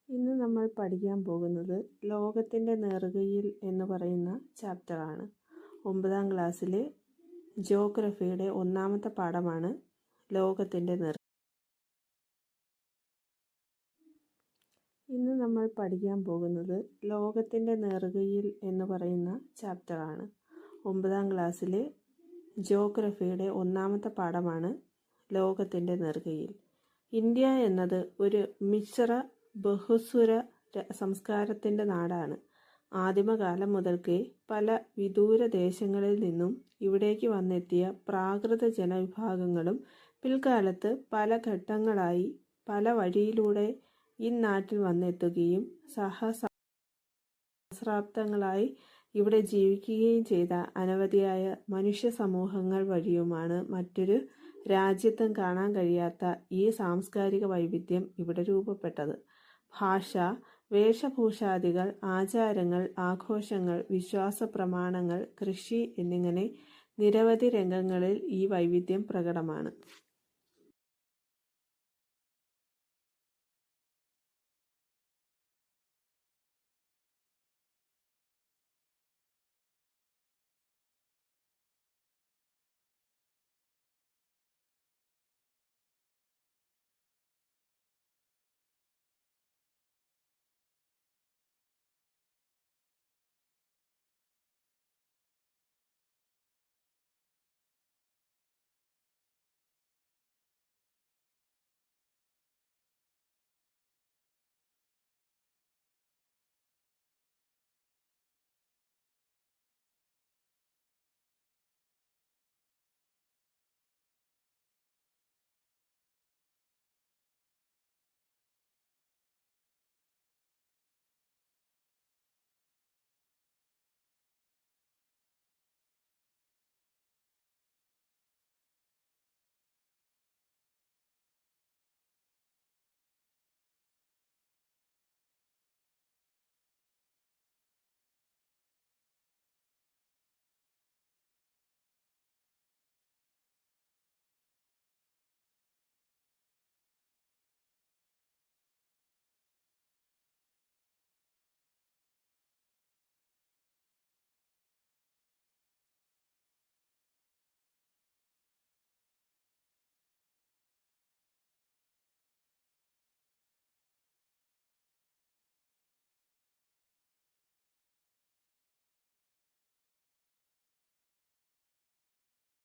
ഇന്ന് നമ്മൾ പഠിക്കാൻ പോകുന്നത് ലോകത്തിൻ്റെ നെറുകയിൽ എന്ന് പറയുന്ന ചാപ്റ്ററാണ്. 9ാം ക്ലാസ്സിലെ ജിയോഗ്രഫിയുടെ 1ാമത്തെ പാഠമാണ് ലോകത്തിൻ്റെ നെറുക. ഇന്ന് നമ്മൾ പഠിക്കാൻ പോകുന്നത് ലോകത്തിൻ്റെ നെറുകയിൽ എന്ന് പറയുന്ന ചാപ്റ്ററാണ്. 9ാം ക്ലാസ്സിലെ ജിയോഗ്രഫിയുടെ 1ാമത്തെ പാഠമാണ് ലോകത്തിൻ്റെ നെറുകയിൽ. ഇന്ത്യ എന്നത് ഒരു മിശ്ര ബഹുസ്വര സംസ്കാരത്തിൻ്റെ നാടാണ്. ആദിമകാലം മുതൽക്കേ പല വിദൂര ദേശങ്ങളിൽ നിന്നും ഇവിടേക്ക് വന്നെത്തിയ പ്രാകൃത ജനവിഭാഗങ്ങളും പിൽക്കാലത്ത് പല ഘട്ടങ്ങളായി പല വഴിയിലൂടെ ഈ നാട്ടിൽ വന്നെത്തുകയും സഹസ്രാബ്ദങ്ങളായി ഇവിടെ ജീവിക്കുകയും ചെയ്ത അനവധിയായ മനുഷ്യ സമൂഹങ്ങൾ വഴിയുമാണ് മറ്റൊരു രാജ്യത്തും കാണാൻ കഴിയാത്ത ഈ സാംസ്കാരിക വൈവിധ്യം ഇവിടെ രൂപപ്പെട്ടത്. ഭാഷ, വേഷഭൂഷാദികൾ, ആചാരങ്ങൾ, ആഘോഷങ്ങൾ, വിശ്വാസ പ്രമാണങ്ങൾ, കൃഷി എന്നിങ്ങനെ നിരവധി രംഗങ്ങളിൽ ഈ വൈവിധ്യം പ്രകടമാണ്.